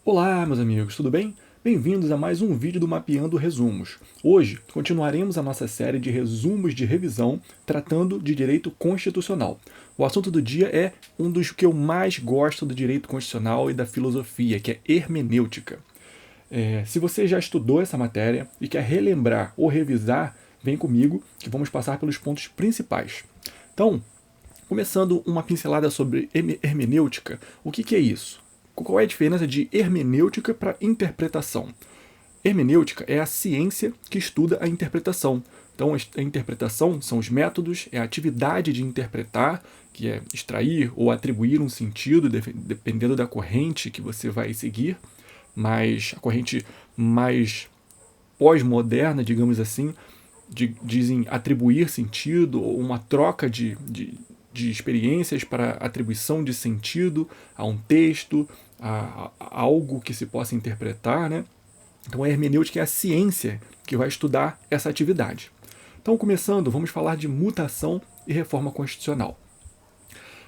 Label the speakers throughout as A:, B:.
A: Olá, meus amigos, tudo bem? Bem-vindos a mais um vídeo do Mapeando Resumos. Hoje, continuaremos a nossa série de resumos de revisão tratando de direito constitucional. O assunto do dia é um dos que eu mais gosto do direito constitucional e da filosofia, que é hermenêutica. Se você já estudou essa matéria e quer relembrar ou revisar, vem comigo que vamos passar pelos pontos principais. Então, começando uma pincelada sobre hermenêutica, o que é isso? Qual é a diferença de hermenêutica para interpretação? Hermenêutica é a ciência que estuda a interpretação. Então, a interpretação são os métodos, é a atividade de interpretar, que é extrair ou atribuir um sentido, dependendo da corrente que você vai seguir, mas a corrente mais pós-moderna, digamos assim, dizem atribuir sentido, ou uma troca de experiências para atribuição de sentido a um texto, a algo que se possa interpretar, né? Então a hermenêutica é a ciência que vai estudar essa atividade. Então, começando, vamos falar de mutação e reforma constitucional.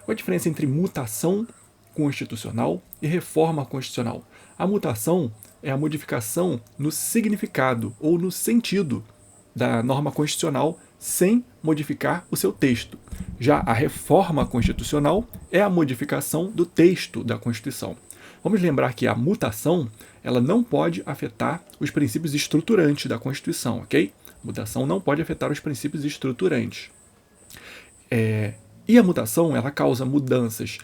A: Qual a diferença entre mutação constitucional e reforma constitucional? A mutação é a modificação no significado ou no sentido da norma constitucional sem modificar o seu texto. Já a reforma constitucional é a modificação do texto da Constituição. Vamos lembrar que a mutação ela não pode afetar os princípios estruturantes da Constituição, ok? Mutação não pode afetar os princípios estruturantes. E a mutação ela causa mudanças,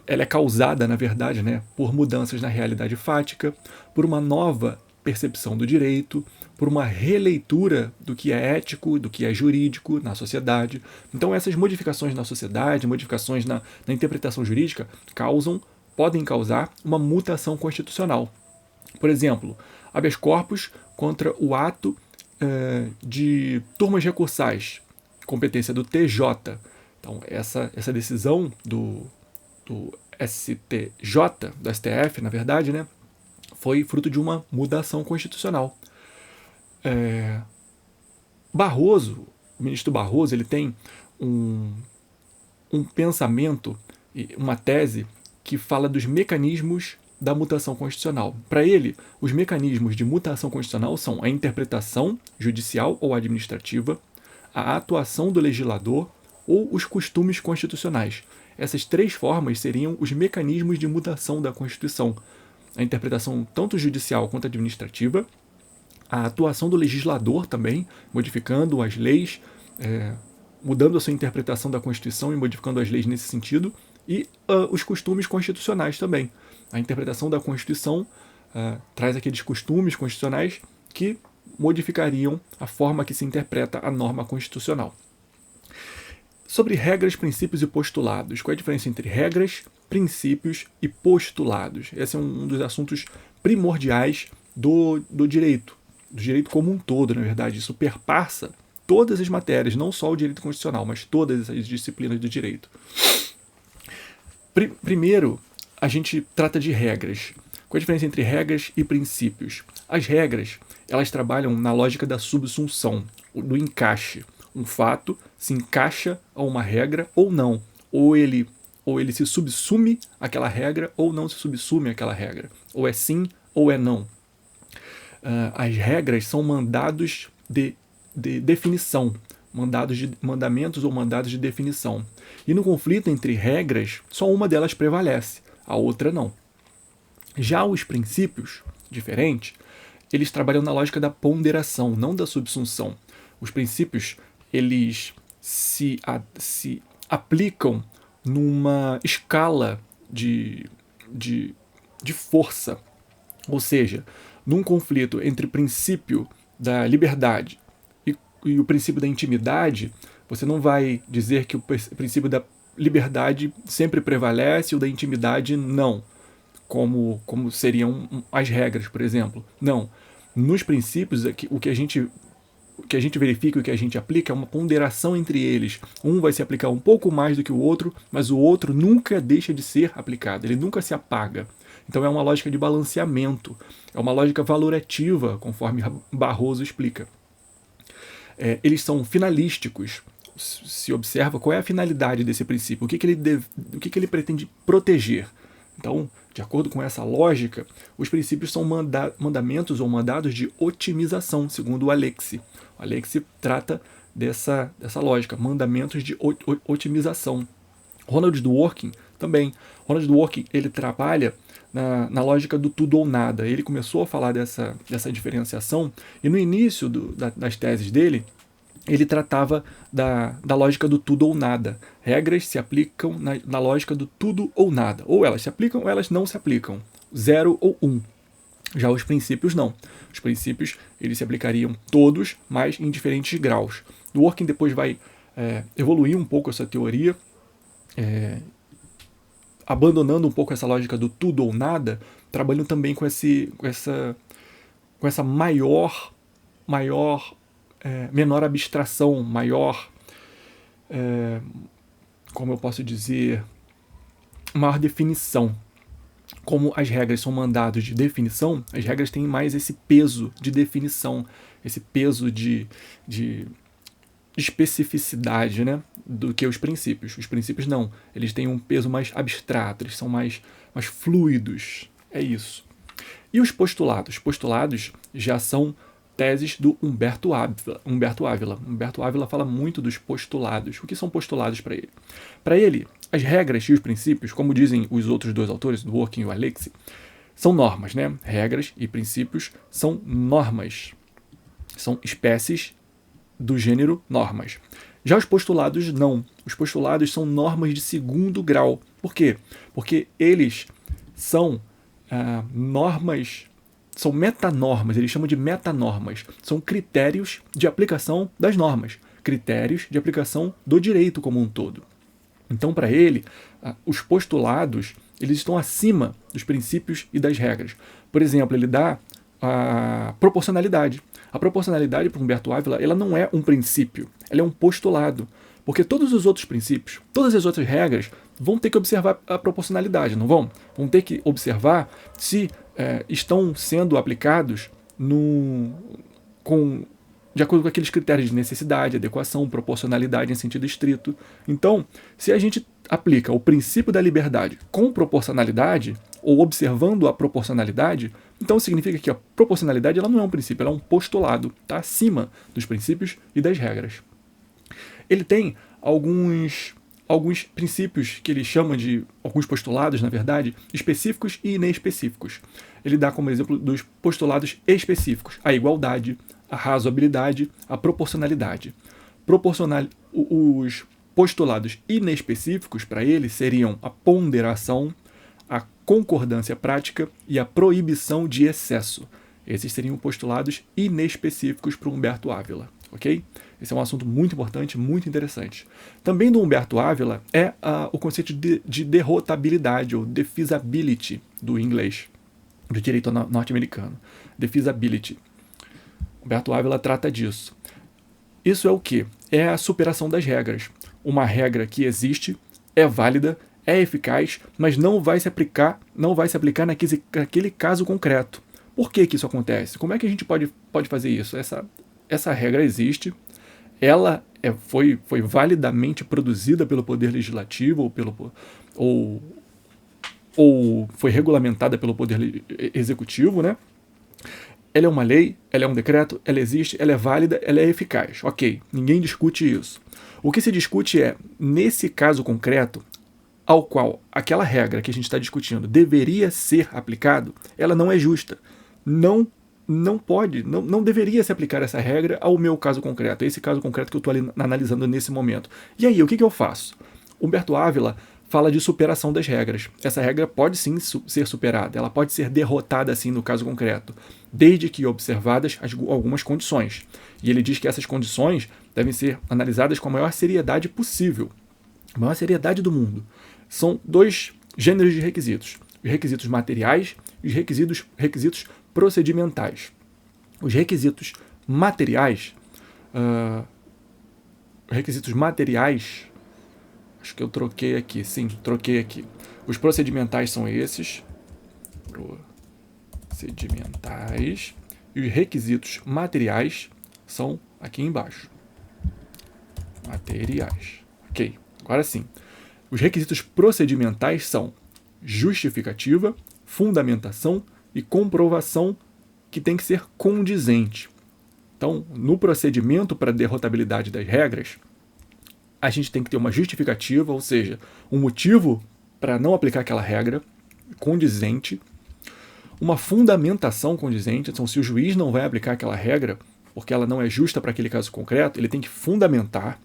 A: ela é causada, na verdade, né, por mudanças na realidade fática, por uma nova percepção do direito, por uma releitura do que é ético, do que é jurídico na sociedade. Então essas modificações na sociedade, modificações na interpretação jurídica, podem causar uma mutação constitucional. Por exemplo, habeas corpus contra o ato de turmas recursais, competência do TJ. Então essa decisão do STJ, do STF, na verdade, né, foi fruto de uma mudação constitucional. Barroso, o ministro Barroso, ele tem um pensamento, uma tese que fala dos mecanismos da mutação constitucional. Para ele, os mecanismos de mutação constitucional são a interpretação judicial ou administrativa, a atuação do legislador ou os costumes constitucionais. Essas três formas seriam os mecanismos de mutação da Constituição. A interpretação tanto judicial quanto administrativa, a atuação do legislador também, modificando as leis, mudando a sua interpretação da Constituição e modificando as leis nesse sentido, e os costumes constitucionais também. A interpretação da Constituição traz aqueles costumes constitucionais que modificariam a forma que se interpreta a norma constitucional. Sobre regras, princípios e postulados. Qual é a diferença entre regras, princípios e postulados? Esse é um dos assuntos primordiais do direito como um todo, na verdade. Isso perpassa todas as matérias, não só o direito constitucional, mas todas as disciplinas do direito. Primeiro, a gente trata de regras. Qual a diferença entre regras e princípios? As regras, elas trabalham na lógica da subsunção, do encaixe. Um fato se encaixa a uma regra ou não. Ou ele se subsume àquela regra ou não se subsume àquela regra. Ou é sim ou é não. As regras são mandados de definição, mandamentos ou mandados de definição. E no conflito entre regras, só uma delas prevalece, a outra não. Já os princípios, diferentes, eles trabalham na lógica da ponderação, não da subsunção. Os princípios, eles se aplicam numa escala de força. Ou seja, num conflito entre o princípio da liberdade e o princípio da intimidade, você não vai dizer que o princípio da liberdade sempre prevalece e o da intimidade não, como seriam as regras, por exemplo. Não. Nos princípios, o que a gente verifica e o que a gente aplica é uma ponderação entre eles. Um vai se aplicar um pouco mais do que o outro, mas o outro nunca deixa de ser aplicado, ele nunca se apaga. Então é uma lógica de balanceamento, é uma lógica valorativa, conforme Barroso explica. Eles são finalísticos. Se observa qual é a finalidade desse princípio, o que ele pretende proteger. Então, de acordo com essa lógica, os princípios são mandamentos ou mandados de otimização, segundo o Alexi. O Alexi trata dessa lógica, mandamentos de otimização. Ronald Dworkin também. Ronald Dworkin, ele trabalha na lógica do tudo ou nada. Ele começou a falar dessa diferenciação e no início das teses dele, ele tratava da lógica do tudo ou nada. Regras se aplicam na lógica do tudo ou nada. Ou elas se aplicam ou elas não se aplicam. 0 ou 1. Já os princípios não. Os princípios eles se aplicariam todos, mas em diferentes graus. Dworkin depois vai evoluir um pouco essa teoria, abandonando um pouco essa lógica do tudo ou nada, trabalhando também com essa menor abstração, maior, como eu posso dizer, maior definição. Como as regras são mandados de definição, as regras têm mais esse peso de definição, esse peso de especificidade, né, do que os princípios. Os princípios não, eles têm um peso mais abstrato, eles são mais fluidos. É isso. E os postulados? Postulados já são teses do Humberto Ávila. Humberto Ávila fala muito dos postulados. O que são postulados para ele? Para ele, as regras e os princípios, como dizem os outros dois autores, Dworkin e o Alexi, são normas, né? Regras e princípios são normas. São espécies do gênero normas. Já os postulados não. Os postulados são normas de segundo grau. Por quê? Porque eles são normas, são metanormas, eles chamam de metanormas. São critérios de aplicação das normas, critérios de aplicação do direito como um todo. Então, para ele, os postulados eles estão acima dos princípios e das regras. Por exemplo, ele dá a proporcionalidade. A proporcionalidade, para Humberto Ávila, ela não é um princípio, ela é um postulado. Porque todos os outros princípios, todas as outras regras vão ter que observar a proporcionalidade, não vão? Vão ter que observar se estão sendo aplicados de acordo com aqueles critérios de necessidade, adequação, proporcionalidade em sentido estrito. Então, se a gente aplica o princípio da liberdade com proporcionalidade, ou observando a proporcionalidade, então significa que a proporcionalidade ela não é um princípio, ela é um postulado, está acima dos princípios e das regras. Ele tem alguns princípios que ele chama de, alguns postulados, na verdade, específicos e inespecíficos. Ele dá como exemplo dos postulados específicos, a igualdade, a razoabilidade, a proporcionalidade. Os postulados inespecíficos para ele seriam a ponderação, a concordância prática e a proibição de excesso. Esses seriam postulados inespecíficos para Humberto Ávila. Ok? Esse é um assunto muito importante, muito interessante. Também do Humberto Ávila é o conceito de derrotabilidade, ou defeasibility, do inglês, do direito norte-americano. Defeasibility. Humberto Ávila trata disso. Isso é o quê? É a superação das regras. Uma regra que existe, é válida, é eficaz, mas não vai se aplicar naquele caso concreto. Por que isso acontece? Como é que a gente pode fazer isso? Essa regra existe, ela foi validamente produzida pelo Poder Legislativo ou foi regulamentada pelo Poder Executivo, né? Ela é uma lei, ela é um decreto, ela existe, ela é válida, ela é eficaz. Ok, ninguém discute isso. O que se discute é, nesse caso concreto, ao qual aquela regra que a gente está discutindo deveria ser aplicado, ela não é justa. Não deveria se aplicar essa regra ao meu caso concreto, a esse caso concreto que eu estou analisando nesse momento. E aí, o que eu faço? Humberto Ávila fala de superação das regras. Essa regra pode sim ser superada, ela pode ser derrotada assim no caso concreto, desde que observadas algumas condições. E ele diz que essas condições devem ser analisadas com a maior seriedade possível, a maior seriedade do mundo. São dois gêneros de requisitos: os requisitos materiais e os requisitos procedimentais. Os requisitos materiais, acho que eu troquei aqui, sim, troquei aqui. Os procedimentais são esses, procedimentais, e os requisitos materiais são aqui embaixo. Materiais. Ok, agora sim. Os requisitos procedimentais são justificativa, fundamentação e comprovação que tem que ser condizente. Então, no procedimento para a derrotabilidade das regras, a gente tem que ter uma justificativa, ou seja, um motivo para não aplicar aquela regra condizente, uma fundamentação condizente. Então, se o juiz não vai aplicar aquela regra porque ela não é justa para aquele caso concreto, ele tem que fundamentar.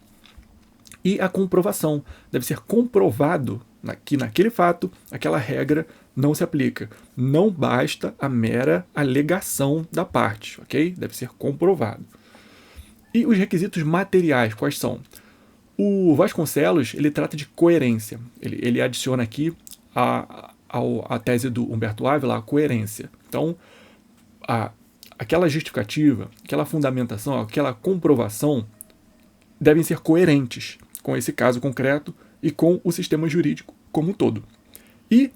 A: E a comprovação. Deve ser comprovado que naquele fato aquela regra não se aplica. Não basta a mera alegação da parte, ok? Deve ser comprovado. E os requisitos materiais, quais são? O Vasconcelos, ele trata de coerência. Ele adiciona aqui a tese do Humberto Ávila, a coerência. Então, aquela justificativa, aquela fundamentação, aquela comprovação devem ser coerentes com esse caso concreto e com o sistema jurídico como um todo. E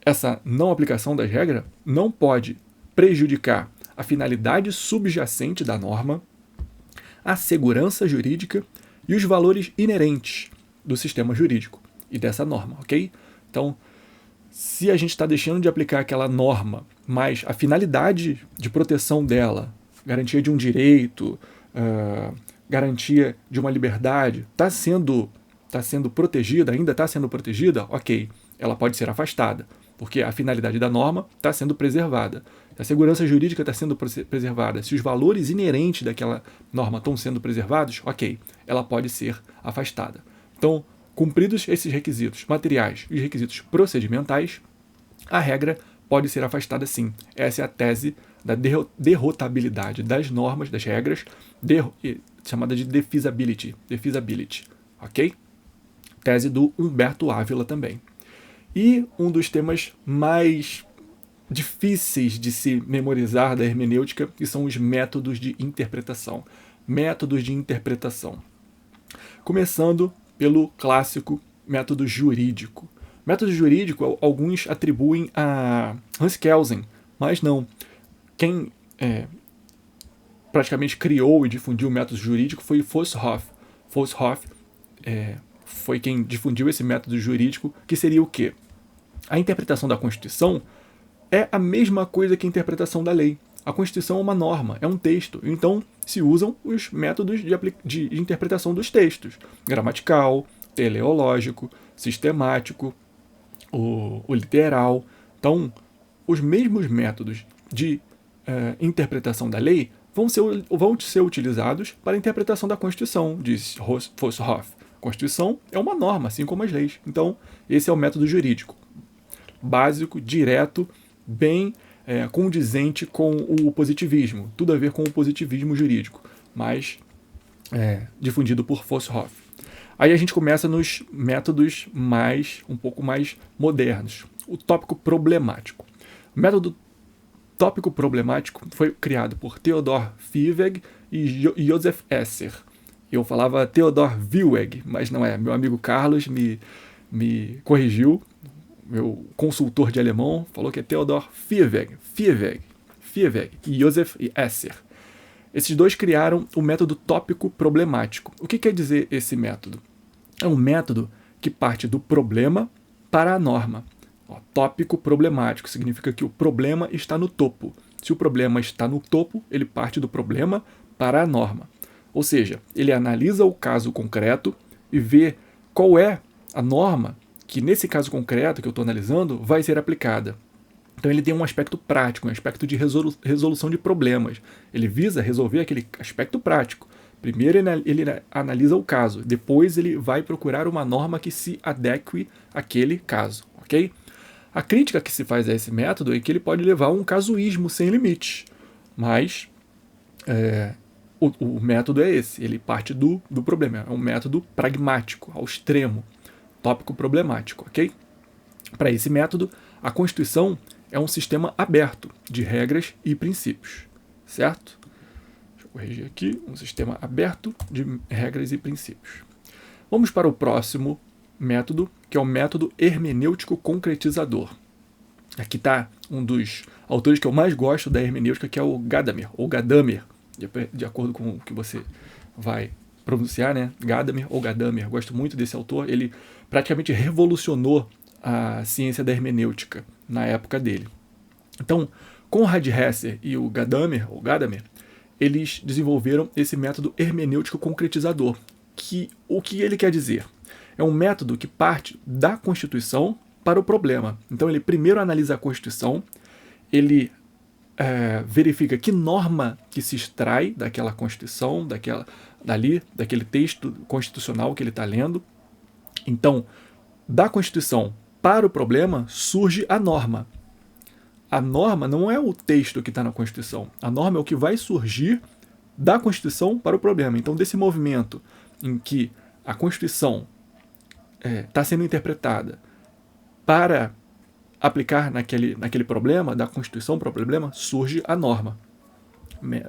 A: essa não aplicação das regras não pode prejudicar a finalidade subjacente da norma, a segurança jurídica e os valores inerentes do sistema jurídico e dessa norma, ok? Então, se a gente está deixando de aplicar aquela norma, mas a finalidade de proteção dela, garantia de um direito, garantia de uma liberdade, está sendo protegida, ainda está sendo protegida, ok, ela pode ser afastada, porque a finalidade da norma está sendo preservada. A segurança jurídica está sendo preservada. Se os valores inerentes daquela norma estão sendo preservados, ok, ela pode ser afastada. Então, cumpridos esses requisitos materiais e os requisitos procedimentais, a regra pode ser afastada sim. Essa é a tese da derrotabilidade das normas, das regras, chamada de defeasibility, ok? Tese do Humberto Ávila também. E um dos temas mais difíceis de se memorizar da hermenêutica, que são os métodos de interpretação. Métodos de interpretação. Começando pelo clássico método jurídico. Método jurídico, alguns atribuem a Hans Kelsen, mas não. Quem praticamente criou e difundiu o método jurídico foi Foshoff. Foshoff foi quem difundiu esse método jurídico, que seria o quê? A interpretação da Constituição é a mesma coisa que a interpretação da lei. A Constituição é uma norma, é um texto. Então, se usam os métodos de interpretação dos textos. Gramatical, teleológico, sistemático, o literal. Então, os mesmos métodos de interpretação da lei vão ser utilizados para a interpretação da Constituição, diz Foshoff. Constituição é uma norma, assim como as leis. Então, esse é o método jurídico. Básico, direto, bem condizente com o positivismo. Tudo a ver com o positivismo jurídico, mas difundido por Foshoff. Aí a gente começa nos métodos um pouco mais modernos. O tópico problemático. O método tópico problemático foi criado por Theodor Fievig e Joseph Esser. Eu falava Theodor Vieweg, mas não é. Meu amigo Carlos me corrigiu. Meu consultor de alemão falou que é Theodor Fievig e Joseph Esser. Esses dois criaram o método tópico problemático. O que quer dizer esse método? É um método que parte do problema para a norma. Tópico problemático significa que o problema está no topo. Se o problema está no topo, ele parte do problema para a norma. Ou seja, ele analisa o caso concreto e vê qual é a norma que, nesse caso concreto que eu estou analisando, vai ser aplicada. Então ele tem um aspecto prático, um aspecto de resolução de problemas. Ele visa resolver aquele aspecto prático. Primeiro ele analisa o caso, depois ele vai procurar uma norma que se adeque àquele caso, ok? A crítica que se faz a esse método é que ele pode levar a um casuísmo sem limites, mas o método é esse, ele parte do problema, é um método pragmático, ao extremo, tópico problemático, ok? Para esse método, a Constituição é um sistema aberto de regras e princípios, certo? Deixa eu corrigir aqui, um sistema aberto de regras e princípios. Vamos para o próximo método, que é o método hermenêutico concretizador. Aqui está um dos autores que eu mais gosto da hermenêutica, que é o Gadamer, ou Gadamer, de acordo com o que você vai pronunciar, né? Gadamer ou Gadamer. Gosto muito desse autor. Ele praticamente revolucionou a ciência da hermenêutica na época dele. Então, Konrad Hesser e o Gadamer, eles desenvolveram esse método hermenêutico concretizador. O que ele quer dizer? É um método que parte da Constituição para o problema. Então, ele primeiro analisa a Constituição, ele verifica que norma que se extrai daquela Constituição, daquele texto constitucional que ele está lendo. Então, da Constituição para o problema surge a norma. A norma não é o texto que está na Constituição. A norma é o que vai surgir da Constituição para o problema. Então, desse movimento em que a Constituição está sendo interpretada para aplicar naquele problema, da Constituição para o problema, surge a norma.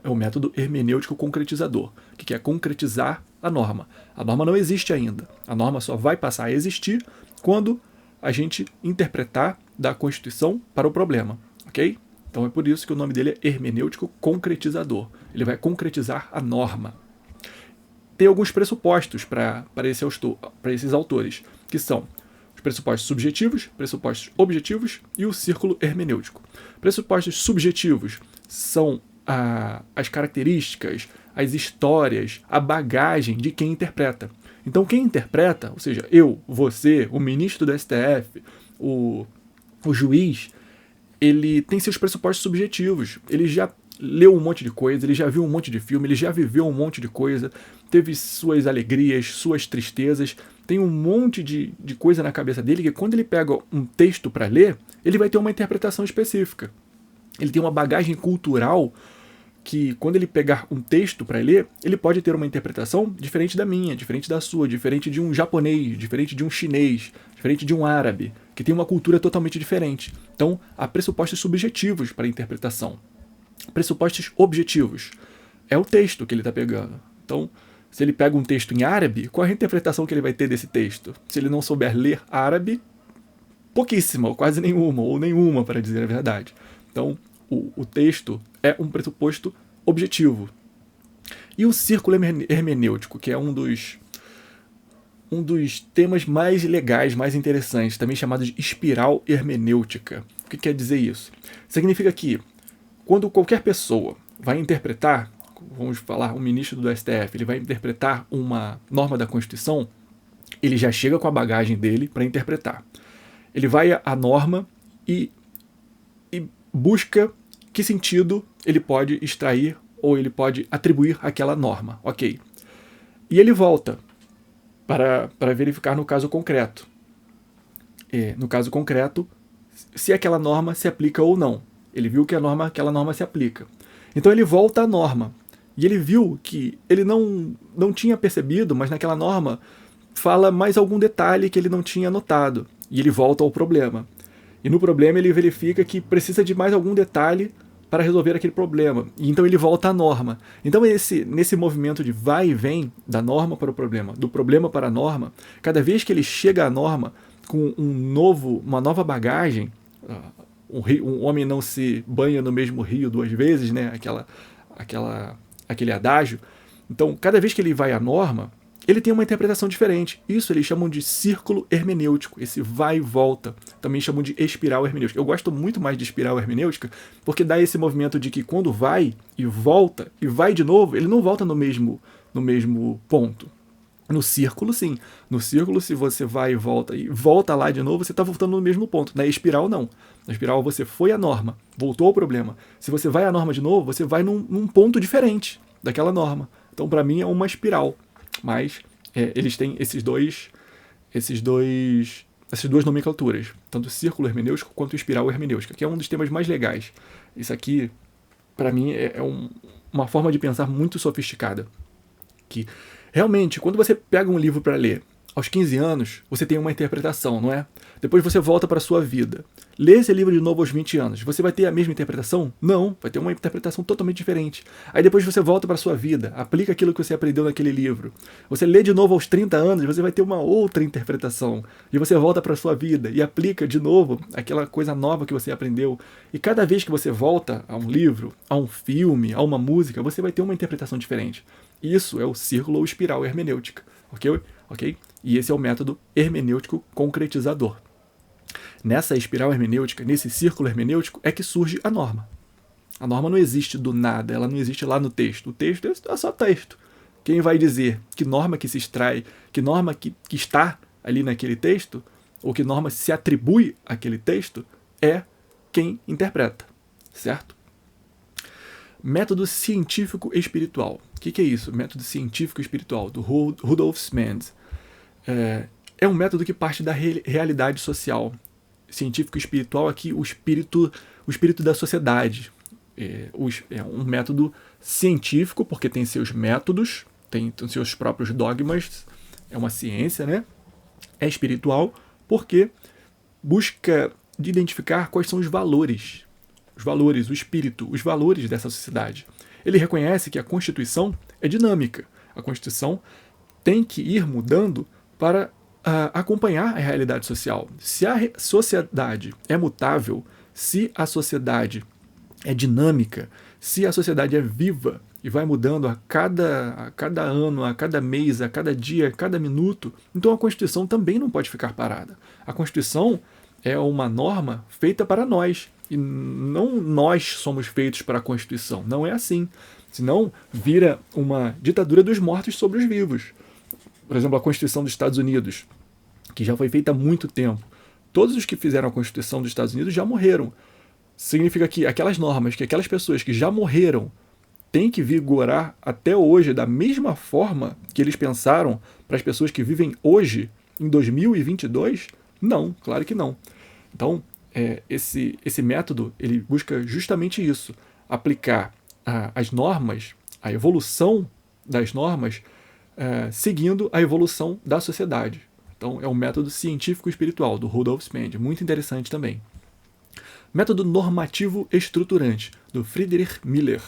A: É o método hermenêutico concretizador, que quer concretizar a norma. A norma não existe ainda. A norma só vai passar a existir quando a gente interpretar da Constituição para o problema. Ok? Então é por isso que o nome dele é hermenêutico concretizador. Ele vai concretizar a norma. Tem alguns pressupostos para esses autores, que são os pressupostos subjetivos, pressupostos objetivos e o círculo hermenêutico. Pressupostos subjetivos são as características, as histórias, a bagagem de quem interpreta. Então quem interpreta, ou seja, eu, você, o ministro do STF, o juiz, ele tem seus pressupostos subjetivos. Ele já leu um monte de coisa, ele já viu um monte de filme, ele já viveu um monte de coisa, teve suas alegrias, suas tristezas, tem um monte de coisa na cabeça dele que quando ele pega um texto para ler, ele vai ter uma interpretação específica. Ele tem uma bagagem cultural que quando ele pegar um texto para ler, ele pode ter uma interpretação diferente da minha, diferente da sua, diferente de um japonês, diferente de um chinês, diferente de um árabe, que tem uma cultura totalmente diferente. Então, há pressupostos subjetivos para a interpretação. Pressupostos objetivos. É o texto que ele está pegando. Então, se ele pega um texto em árabe, qual é a interpretação que ele vai ter desse texto? Se ele não souber ler árabe, pouquíssima, ou quase nenhuma, ou nenhuma, para dizer a verdade. Então, o texto é um pressuposto objetivo. E o círculo hermenêutico, que é um dos temas mais legais, mais interessantes, também chamado de espiral hermenêutica. O que quer dizer isso? Significa que quando qualquer pessoa vai interpretar, vamos falar, um ministro do STF, ele vai interpretar uma norma da Constituição, ele já chega com a bagagem dele para interpretar. Ele vai à norma e busca que sentido ele pode extrair ou ele pode atribuir àquela norma. Ok. E ele volta para verificar no caso concreto. No caso concreto, se aquela norma se aplica ou não. Ele viu que aquela norma se aplica. Então ele volta à norma. E ele viu que ele não tinha percebido, mas naquela norma fala mais algum detalhe que ele não tinha notado. E ele volta ao problema. E no problema ele verifica que precisa de mais algum detalhe para resolver aquele problema. E então ele volta à norma. Então nesse movimento de vai e vem da norma para o problema, do problema para a norma, cada vez que ele chega à norma com uma nova bagagem, um homem não se banha no mesmo rio duas vezes, né? Aquele adágio. Então, cada vez que ele vai à norma, ele tem uma interpretação diferente. Isso eles chamam de círculo hermenêutico, esse vai e volta. Também chamam de espiral hermenêutica. Eu gosto muito mais de espiral hermenêutica porque dá esse movimento de que quando vai e vai de novo, ele não volta no mesmo ponto. No círculo, sim. No círculo, se você vai e volta lá de novo, você está voltando no mesmo ponto. Na espiral, não. Na espiral, você foi à norma, voltou ao problema. Se você vai à norma de novo, você vai num ponto diferente daquela norma. Então, para mim, é uma espiral. Mas eles têm essas duas nomenclaturas, tanto círculo hermenêutico quanto espiral hermenêutica, que é um dos temas mais legais. Isso aqui, para mim, é uma forma de pensar muito sofisticada. Que realmente, quando você pega um livro para ler, aos 15 anos, você tem uma interpretação, não é? Depois você volta para a sua vida. Lê esse livro de novo aos 20 anos. Você vai ter a mesma interpretação? Não, vai ter uma interpretação totalmente diferente. Aí depois você volta para a sua vida, aplica aquilo que você aprendeu naquele livro. Você lê de novo aos 30 anos, você vai ter uma outra interpretação. E você volta para a sua vida e aplica de novo aquela coisa nova que você aprendeu. E cada vez que você volta a um livro, a um filme, a uma música, você vai ter uma interpretação diferente. Isso é o círculo ou espiral hermenêutica. Ok? E esse é o método hermenêutico concretizador. Nessa espiral hermenêutica, nesse círculo hermenêutico, é que surge a norma. A norma não existe do nada, ela não existe lá no texto. O texto é só texto. Quem vai dizer que norma que se extrai, que norma que está ali naquele texto, ou que norma se atribui àquele texto, é quem interpreta, certo? Método científico espiritual. O que é isso? Método científico espiritual, do Rudolf Mendes. É um método que parte da realidade social. Científico espiritual aqui, o espírito da sociedade. É um método científico, porque tem seus métodos, tem seus próprios dogmas, é uma ciência, né? É espiritual, porque busca de identificar quais são os valores, o espírito, os valores dessa sociedade. Ele reconhece que a Constituição é dinâmica. A Constituição tem que ir mudando para acompanhar a realidade social. Se a sociedade é mutável, se a sociedade é dinâmica, se a sociedade é viva e vai mudando a cada ano, a cada mês, a cada dia, a cada minuto, então a Constituição também não pode ficar parada. A Constituição é uma norma feita para nós, e não nós somos feitos para a Constituição. Não é assim. Senão vira uma ditadura dos mortos sobre os vivos. Por exemplo, a Constituição dos Estados Unidos, que já foi feita há muito tempo. Todos os que fizeram a Constituição dos Estados Unidos já morreram. Significa que aquelas normas, que aquelas pessoas que já morreram têm que vigorar até hoje da mesma forma que eles pensaram para as pessoas que vivem hoje, em 2022? Não, claro que não. Então, esse método ele busca justamente isso, aplicar as normas, a evolução das normas, seguindo a evolução da sociedade. Então, é um método científico espiritual do Rudolf Mendes, muito interessante também. Método normativo estruturante, do Friedrich Miller,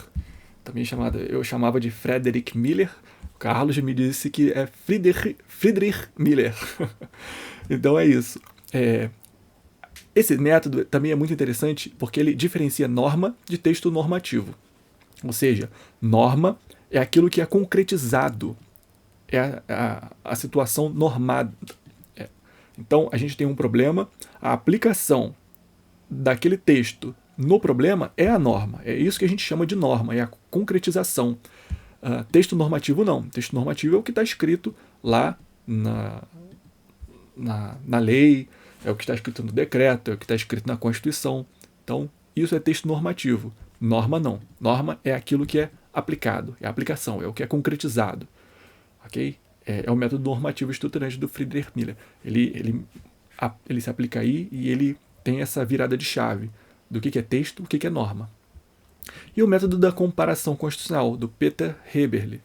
A: também eu chamava de Frederick Miller, o Carlos me disse que é Friedrich Miller. Então é isso. Esse método também é muito interessante porque ele diferencia norma de texto normativo. Ou seja, norma é aquilo que é concretizado, é a situação normada. Então, a gente tem um problema, a aplicação daquele texto no problema é a norma. É isso que a gente chama de norma, é a concretização. Texto normativo não. Texto normativo é o que está escrito lá na lei, é o que está escrito no decreto, é o que está escrito na Constituição. Então, isso é texto normativo. Norma não. Norma é aquilo que é aplicado, é a aplicação, é o que é concretizado. Ok? É o método normativo estruturante do Friedrich Miller. Ele se aplica aí e ele tem essa virada de chave do que é texto, o que é norma. E o método da comparação constitucional, do Peter Heberle.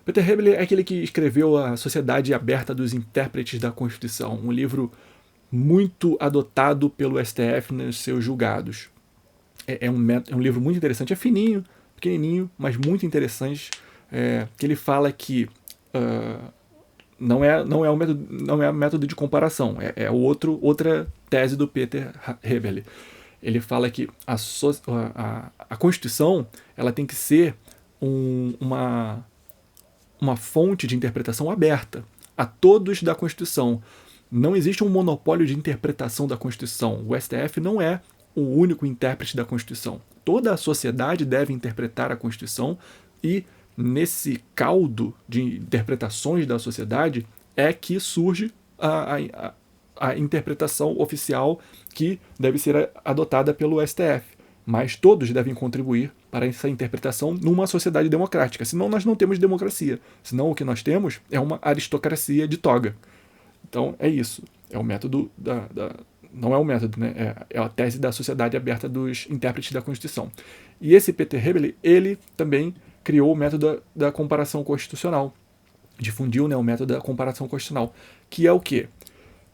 A: Peter Heberle é aquele que escreveu A Sociedade Aberta dos Intérpretes da Constituição, um livro muito adotado pelo STF nos seus julgados. É um livro muito interessante, é fininho, pequenininho, mas muito interessante, que ele fala que não é um método de comparação, outra tese do Peter Heberle. Ele fala que a Constituição ela tem que ser uma fonte de interpretação aberta a todos da Constituição. Não existe um monopólio de interpretação da Constituição. O STF não é o único intérprete da Constituição. Toda a sociedade deve interpretar a Constituição e nesse caldo de interpretações da sociedade é que surge a interpretação oficial que deve ser adotada pelo STF. Mas todos devem contribuir para essa interpretação numa sociedade democrática. Senão nós não temos democracia. Senão o que nós temos é uma aristocracia de toga. Então é isso. É o método não é o método, né? É a tese da sociedade aberta dos intérpretes da Constituição. E esse Peter Heberle, ele também criou o método da comparação constitucional. Difundiu, né, o método da comparação constitucional. Que é o quê?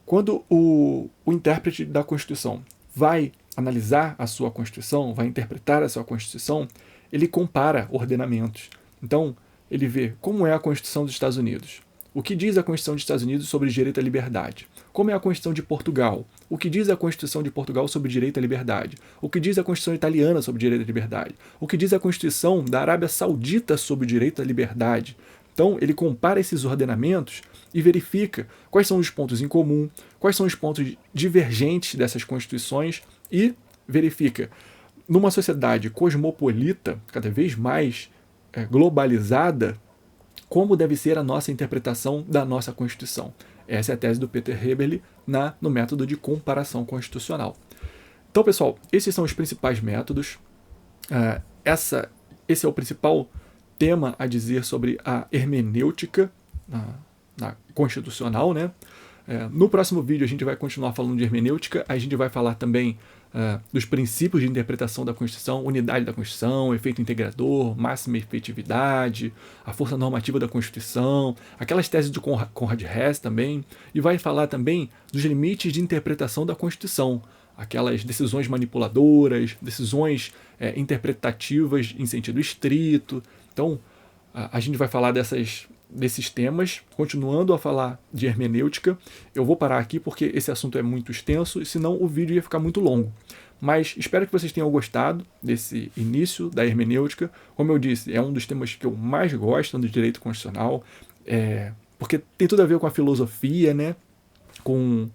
A: Quando o intérprete da Constituição vai analisar a sua Constituição, vai interpretar a sua Constituição, ele compara ordenamentos. Então, ele vê como é a Constituição dos Estados Unidos. O que diz a Constituição dos Estados Unidos sobre direito à liberdade? Como é a Constituição de Portugal? O que diz a Constituição de Portugal sobre direito à liberdade? O que diz a Constituição italiana sobre direito à liberdade? O que diz a Constituição da Arábia Saudita sobre direito à liberdade? Então, ele compara esses ordenamentos e verifica quais são os pontos em comum, quais são os pontos divergentes dessas constituições e verifica, numa sociedade cosmopolita, cada vez mais globalizada, como deve ser a nossa interpretação da nossa Constituição. Essa é a tese do Peter Heberle no método de comparação constitucional. Então, pessoal, esses são os principais métodos. Esse é o principal tema a dizer sobre a hermenêutica na constitucional, né? No próximo vídeo a gente vai continuar falando de hermenêutica, a gente vai falar também dos princípios de interpretação da Constituição, unidade da Constituição, efeito integrador, máxima efetividade, a força normativa da Constituição, aquelas teses de Conrad Hess também, e vai falar também dos limites de interpretação da Constituição, aquelas decisões manipuladoras, decisões interpretativas em sentido estrito. Então, a gente vai falar desses temas, continuando a falar de hermenêutica. Eu vou parar aqui porque esse assunto é muito extenso, e senão o vídeo ia ficar muito longo. Mas espero que vocês tenham gostado desse início da hermenêutica. Como eu disse, é um dos temas que eu mais gosto do direito constitucional, porque tem tudo a ver com a filosofia, né? com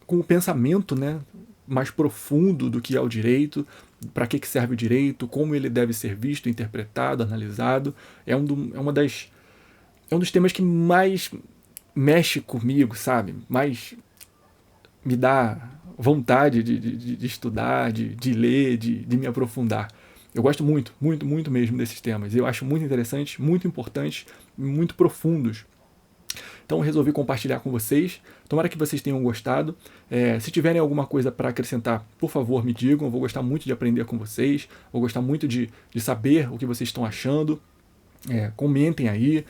A: o pensamento, né, mais profundo do que é o direito, para que serve o direito, como ele deve ser visto, interpretado, analisado. É um dos temas que mais mexe comigo, sabe? Mais me dá vontade de estudar, de ler, de me aprofundar. Eu gosto muito, muito, muito mesmo desses temas. Eu acho muito interessantes, muito importantes, muito profundos. Então eu resolvi compartilhar com vocês. Tomara que vocês tenham gostado. Se tiverem alguma coisa para acrescentar, por favor, me digam. Eu vou gostar muito de aprender com vocês. Vou gostar muito de saber o que vocês estão achando. Comentem aí.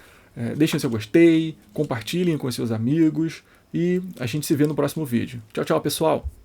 A: Deixem seu gostei. Compartilhem com seus amigos. E a gente se vê no próximo vídeo. Tchau, tchau, pessoal!